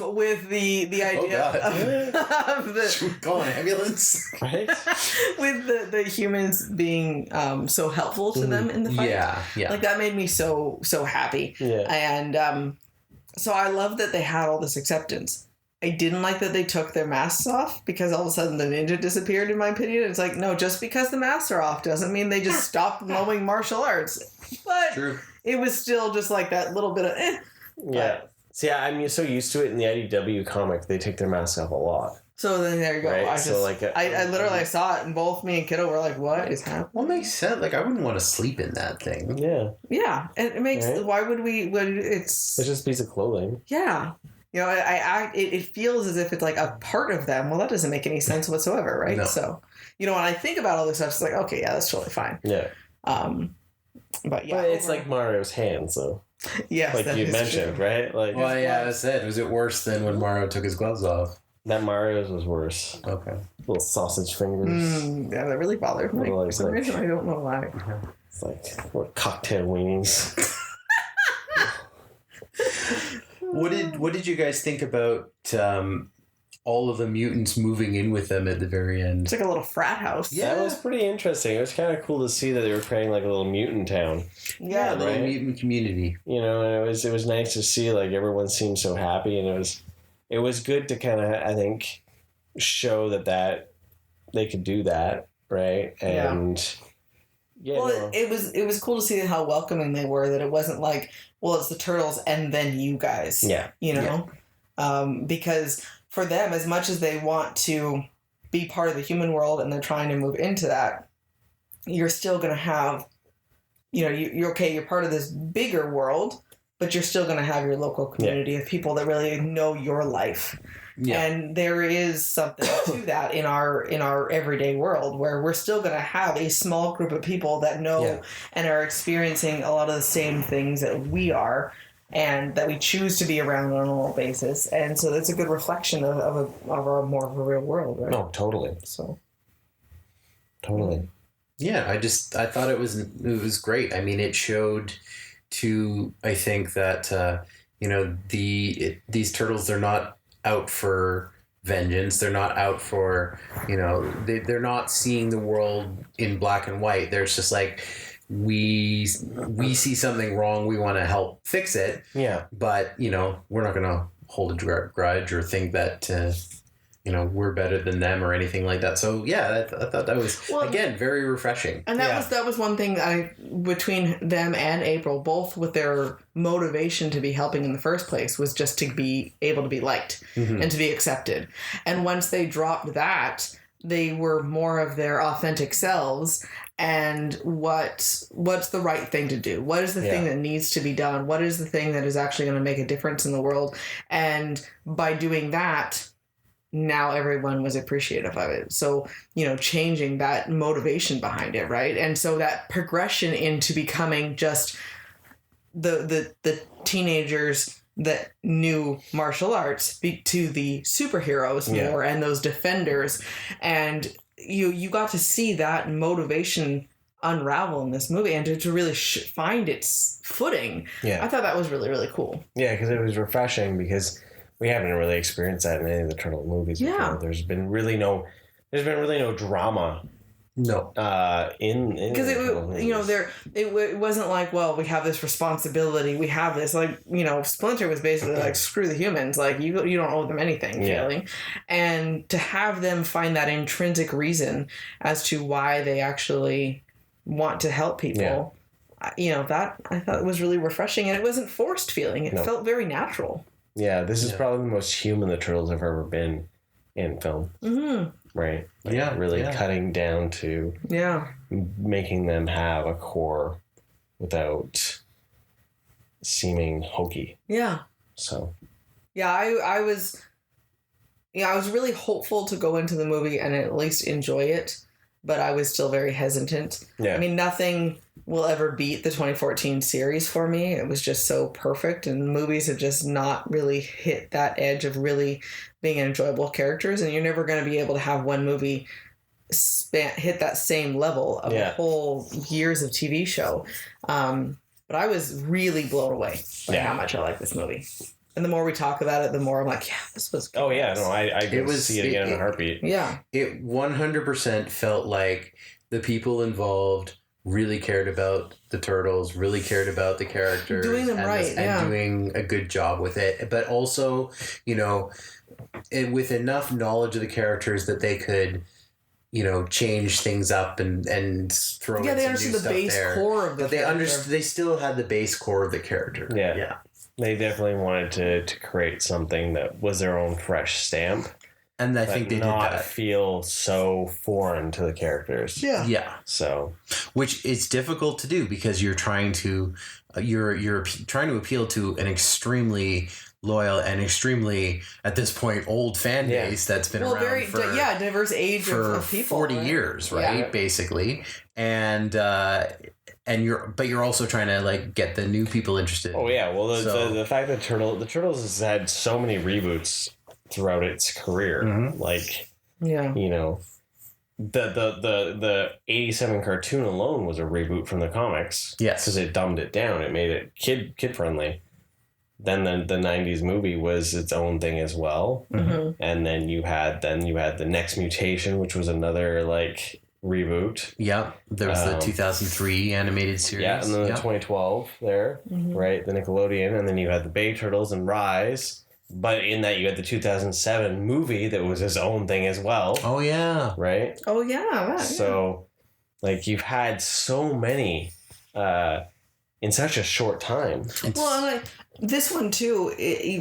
with the idea of the... Should we call an ambulance? Right? with the humans being so helpful to them in the fight. Yeah. Like, that made me so happy. Yeah. And so I love that they had all this acceptance. I didn't like that they took their masks off because all of a sudden the ninja disappeared, in my opinion. It's like, no, just because the masks are off doesn't mean they just stopped knowing martial arts. But True. It was still just like that little bit of Yeah. See, I'm so used to it in the IDW comic, they take their masks off a lot. So then there you go. Right? I literally saw it, and both me and Kiddo were like, what is happening? Well, makes sense. Like, I wouldn't want to sleep in that thing. Yeah. Yeah. It makes... Right? Why would we... It's just a piece of clothing. Yeah. You know, it feels as if it's like a part of them. Well, that doesn't make any sense whatsoever, right? No. So, you know, when I think about all this stuff, it's like, okay, yeah, that's totally fine. Yeah. But yeah. But it's like Mario's hands, though. Yes, like you mentioned, true. right? Like, well, yeah, I said, was it worse than when Mario took his gloves off? That Mario's was worse. Okay. Little sausage fingers. Yeah, that really bothered me. For some reason, I don't know why. It's like what cocktail weenies. What did you guys think about all of the mutants moving in with them at the very end? It's like a little frat house. Yeah. That was pretty interesting. It was kind of cool to see that they were creating like a little mutant town. Yeah, a little mutant community. You know, and it was nice to see like everyone seemed so happy, and it was good to kind of, I think, show that they could do that, right? And it was cool to see how welcoming they were. That it wasn't like, well, it's the turtles and then you guys. Yeah, you know, because for them, as much as they want to be part of the human world and they're trying to move into that, you're still going to have, you know, you're okay. You're part of this bigger world, but you're still going to have your local community of people that really know your life. Yeah. And there is something to that in our everyday world where we're still going to have a small group of people that know and are experiencing a lot of the same things that we are and that we choose to be around on a normal basis. And so that's a good reflection of a more of a real world, right? No, totally. So. Totally. Yeah, I thought it was great. I mean, it showed to, I think that, you know, these turtles, they're not out for vengeance. They're not out for, you know, they're not seeing the world in black and white. There's just like, we see something wrong. We want to help fix it. Yeah. But, you know, we're not going to hold a grudge or think that, you know, we're better than them or anything like that. So yeah, I thought that was, again, very refreshing. And that was one thing between them and April, both with their motivation to be helping in the first place was just to be able to be liked and to be accepted. And once they dropped that, they were more of their authentic selves. And what's the right thing to do? What is the thing that needs to be done? What is the thing that is actually going to make a difference in the world? And by doing that, now everyone was appreciative of it. So, you know, changing that motivation behind it, right? And so that progression into becoming just the teenagers that knew martial arts to the superheroes more and those defenders. And you got to see that motivation unravel in this movie and to really find its footing. Yeah. I thought that was really, really cool. Yeah, because it was refreshing because we haven't really experienced that in any of the Turtle movies before. There's been really no drama. No. Because it wasn't like, well, we have this responsibility. We have this, like, you know, Splinter was basically like, screw the humans. Like, you don't owe them anything, really. And to have them find that intrinsic reason as to why they actually want to help people, you know, that I thought was really refreshing. And it wasn't forced feeling. It felt very natural. Yeah, this is probably the most human the Turtles have ever been in film. Mm-hmm. right? Like Yeah, really yeah. cutting down to making them have a core without seeming hokey. Yeah. So Yeah, I was really hopeful to go into the movie and at least enjoy it, but I was still very hesitant. yeah, I mean, nothing will ever beat the 2014 series for me. It was just so perfect, and movies have just not really hit that edge of really being enjoyable characters, and you're never going to be able to have one movie hit that same level of a whole years of TV show. But I was really blown away by how much I like this movie. And the more we talk about it, the more I'm like, yeah, this was good. Oh, yeah. No, I could see it again in a heartbeat. Yeah. It 100% felt like the people involved really cared about the turtles, really cared about the characters. Doing them right, and doing a good job with it. But also, you know, with enough knowledge of the characters that they could, you know, change things up and throw in they some understood new the stuff base there. core of the But character. they still had the base core of the character. Yeah. Yeah. They definitely wanted to create something that was their own fresh stamp. And I think they did not that. feel so foreign to the characters. Yeah. Yeah. So, which is difficult to do because you're trying to you're trying to appeal to an extremely loyal and extremely at this point old fan base that's been around for diverse age for of people, 40 years, right? Basically, and you're also trying to like get the new people interested. Oh yeah, well the fact that the Turtles has had so many reboots throughout its career, like you know, the 87 cartoon alone was a reboot from the comics. Yes, because it dumbed it down, it made it kid friendly. Then the 90s movie was its own thing as well, and then you had the Next Mutation, which was another like reboot. Yep, there was the 2003 animated series. Yeah, and then the 2012 there, right? The Nickelodeon, and then you had the Bay Turtles and Rise. But in that, you had the 2007 movie that was its own thing as well. Oh yeah, right. Oh yeah. So, like, you've had so many in such a short time. Well, and this one too.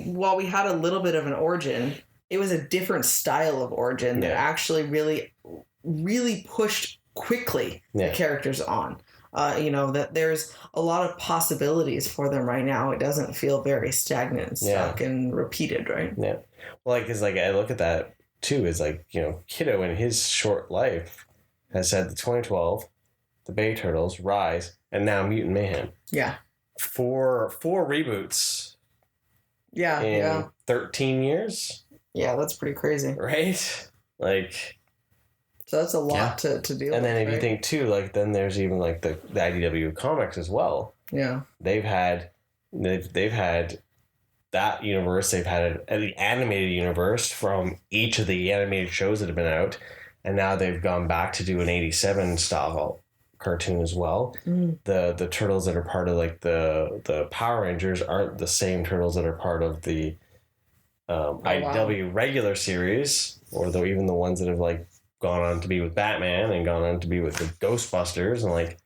While we had a little bit of an origin, it was a different style of origin that actually really pushed quickly the characters on. You know, that there's a lot of possibilities for them right now. It doesn't feel very stagnant and stuck and repeated, right? Yeah. Well, like, cause like I look at that too, is like, you know, Kiddo in his short life has had the 2012, the Bay Turtles, Rise, and now Mutant Mayhem. Yeah. Four reboots. Yeah. In 13 years. Yeah, that's pretty crazy. Right? Like, so that's a lot to deal with. And then if you think too, like, then there's even like the IDW comics as well. Yeah. They've had that universe. They've had the animated universe from each of the animated shows that have been out. And now they've gone back to do an 87 style cartoon as well. The turtles that are part of like the Power Rangers aren't the same turtles that are part of the IDW regular series, or even the ones that have like gone on to be with Batman and gone on to be with the Ghostbusters and like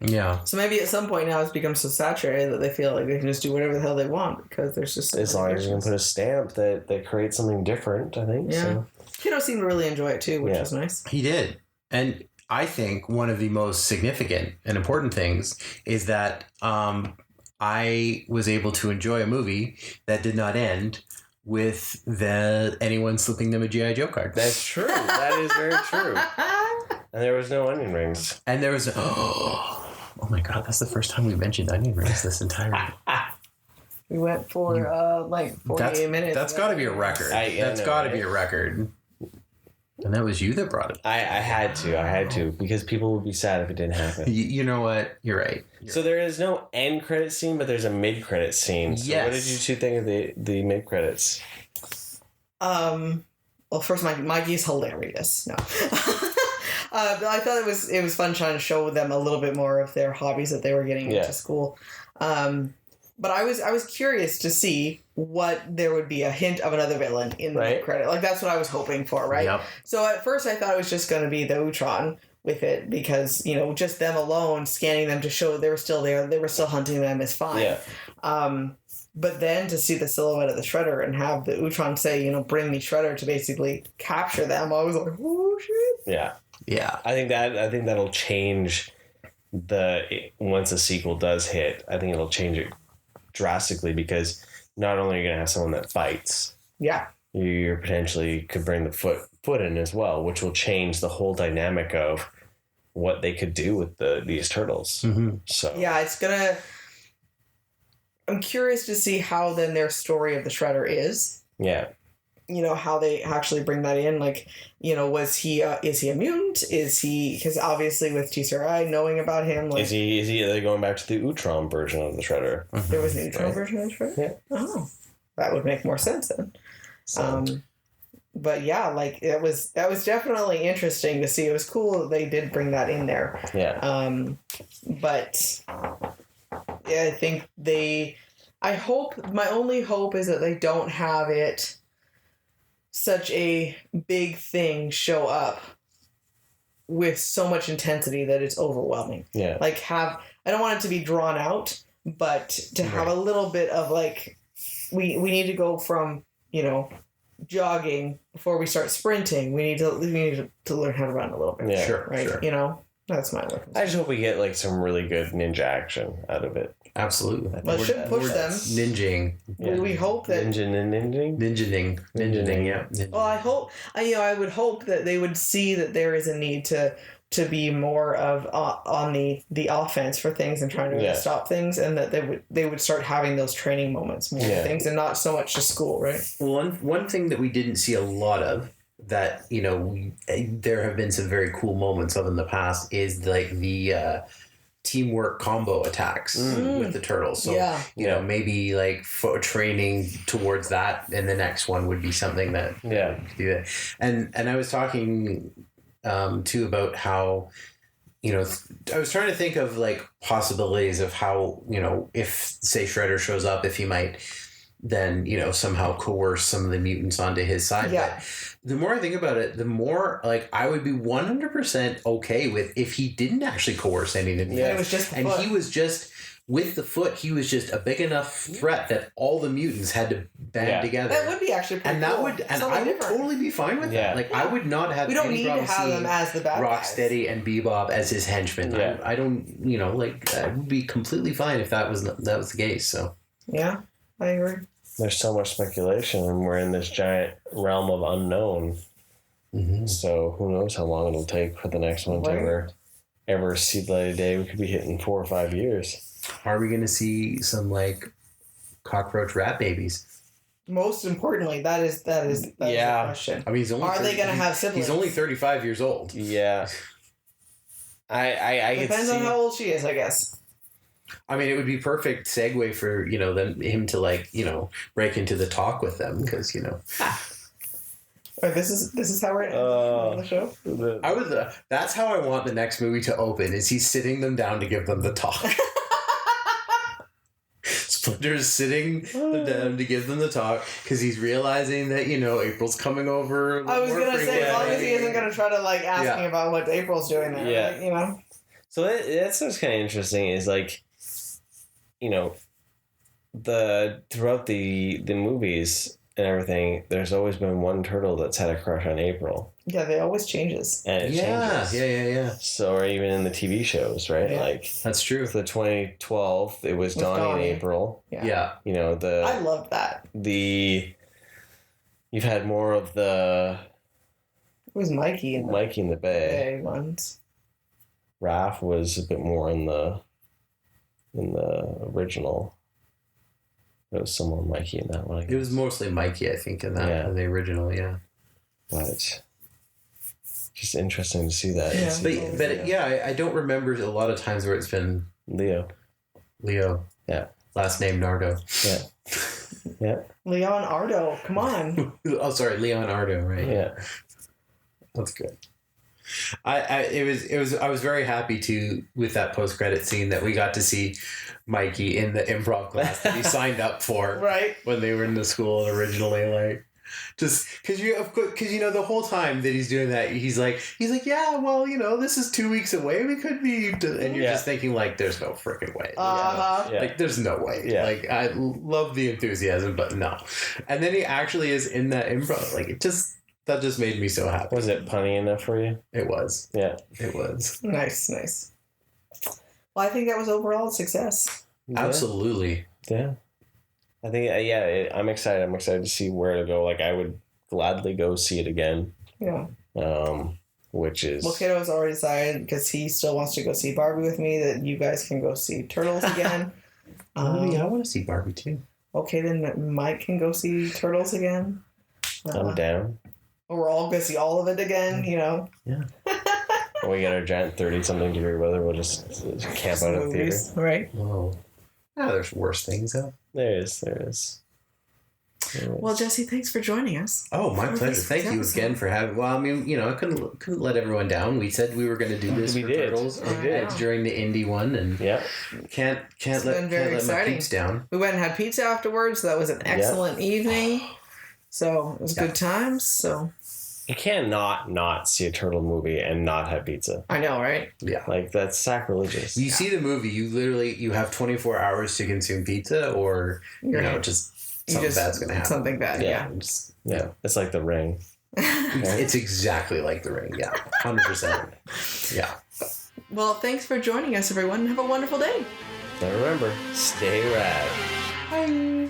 so maybe at some point now it's become so saturated that they feel like they can just do whatever the hell they want because there's just as long as you can put a stamp that creates something different. I think so. Kiddo seemed to really enjoy it too, which was nice. He did. And I think one of the most significant and important things is that I was able to enjoy a movie that did not end with anyone slipping them a G.I. Joe card. That's true. That is very true. And there was no onion rings. And there was oh my god, that's the first time we mentioned onion rings this entire we went for like 48 minutes. That's got to be a record. That's got to be a record. And that was you that brought it. I had to because people would be sad if it didn't happen. You know what? You're right. So there is no end credit scene, but there's a mid credit scene. So what did you two think of the mid credits? Well, first, Mikey's hilarious. No, I thought it was fun trying to show them a little bit more of their hobbies that they were getting into school. But I was curious to see what there would be a hint of another villain in the mid credit. Like that's what I was hoping for, right? Yep. So at first I thought it was just going to be the Utron with it because, you know, just them alone, scanning them to show they were still there, they were still hunting them is fine. Yeah. But then to see the silhouette of the Shredder and have the Utron say, bring me Shredder to basically capture them, I was like, oh shit. Yeah. Yeah. I think that'll change once a sequel does hit. I think it'll change it drastically, because not only are you going to have someone that fights, Yeah. you potentially could bring the foot in as well, which will change the whole dynamic of what they could do with these turtles. Mm-hmm. So Yeah, I'm curious to see how then their story of the Shredder is. yeah. How they actually bring that in. Like, is he a mutant? Is he, because obviously with Tsurai knowing about him, like, Is he are they going back to the Utron version of the Shredder? there was an Utron Right. version of the Shredder? Yeah. Oh, that would make more sense then. So, But yeah, like that was definitely interesting to see. It was cool that they did bring that in there. yeah. But yeah, I think my only hope is that they don't have it such a big thing show up with so much intensity that it's overwhelming. Yeah. Like I don't want it to be drawn out, but to have a little bit of like, we need to go from, jogging before we start sprinting. We need to learn how to run a little bit. Yeah. Sure. Right. Sure. That's my look. I just hope we get like some really good ninja action out of it. Absolutely. Well, it should push them. Ninjing. We hope that. Ninja and ninja. Ninjaning, yeah. Ninjaning. Well, I would hope that they would see that there is a need to be more of on the offense for things and trying to stop things, and that they would start having those training moments more things, and not so much just school, right? One thing that we didn't see a lot of that there have been some very cool moments of in the past is like the teamwork combo attacks with the turtles. So maybe like training towards that, and the next one would be something that could do that. And I was talking too about how I was trying to think of like possibilities of how if say Shredder shows up, if he might then somehow coerce some of the mutants onto his side. Yeah. But the more I think about it, the more like I would be 100% okay with if he didn't actually coerce any of the mutants. It was just the and foot. he was just with the foot. He was just a big enough threat that all the mutants had to band together. That would be actually pretty and that cool. would and Something I would different. totally be fine with that. Like I would not have. We don't any need to problem have them seeing as the bad guys. Rocksteady and Bebop as his henchmen. Yeah. I don't. I would be completely fine if that was the case. So Yeah, I agree. There's so much speculation, and we're in this giant realm of unknown. Mm-hmm. So who knows how long it'll take for the next one to ever see the light of day. We could be hitting 4 or 5 years. Are we going to see some like cockroach rat babies? Most importantly, that is the question. I mean, he's only Are they going to have siblings? He's only 35 years old. Yeah. I Depends on how old she is, I guess. I mean, it would be perfect segue for him to like break into the talk with them because This is how we're on the show. I would. That's how I want the next movie to open. Is he's sitting them down to give them the talk. Splinter's sitting them down to give them the talk because he's realizing that April's coming over. I was gonna say, as long as he isn't gonna try to like ask me about what April's doing there, Yeah. So that's what's kind of interesting is like, throughout the movies and everything, there's always been one turtle that's had a crush on April. Yeah, they always changes. And it changes. Yeah. So, or even in the TV shows, right? Yeah. Like, That's true. for the 2012, it was Donnie and April. Yeah. Yeah. I love that. You've had more of the It was Mikey in the Bay. Bay ones. Raph was a bit more in the original. There was some more Mikey in that one. I guess. It was mostly Mikey, I think, in that in the original. Yeah. But just interesting to see that. Yeah. But I don't remember a lot of times where it's been Leo. Yeah. Last name Nardo. Yeah. Leon Ardo, come on. Oh, sorry, Leonardo, right? Yeah. That's good. I was very happy with that post credit scene that we got to see Mikey in the improv class that he signed up for Right. when they were in the school originally. Like, Just because the whole time that he's doing that, he's like, yeah, well, this is 2 weeks away. We could be, and you're just thinking like, there's no freaking way. Like, there's no way. Yeah. Like, I love the enthusiasm, but no. And then he actually is in that improv. Like, that just made me so happy. Was it punny enough for you? It was. Yeah, it was. Nice. Well, I think that was overall a success. Absolutely. Yeah. I think, I'm excited. I'm excited to see where to go. Like, I would gladly go see it again. Yeah. Which is... Well, Kiddo's already decided, because he still wants to go see Barbie with me, that you guys can go see Turtles again. I want to see Barbie too. Okay, then Mike can go see Turtles again. I'm down. Or we're all going to see all of it again, Yeah. When we get our giant 30-something degree weather, we'll just camp out at the theater. Right. Oh. There's worse things though. There is. Well, Jesse, thanks for joining us. Oh, my pleasure. Thank you again for having. Well, I mean, I couldn't let everyone down. We said we were going to do this for Turtles during the indie one, and can't let my peeps down. We went and had pizza afterwards. So that was an excellent evening. So it was good times. So you can't not see a turtle movie and not have pizza. I know, right? Yeah, like that's sacrilegious. You see the movie, you have 24 hours to consume pizza, or just. Something bad's gonna happen. Something bad, yeah. It's like The Ring. It's exactly like The Ring, 100%. Yeah. Well, thanks for joining us, everyone. Have a wonderful day. And remember, stay rad. Bye.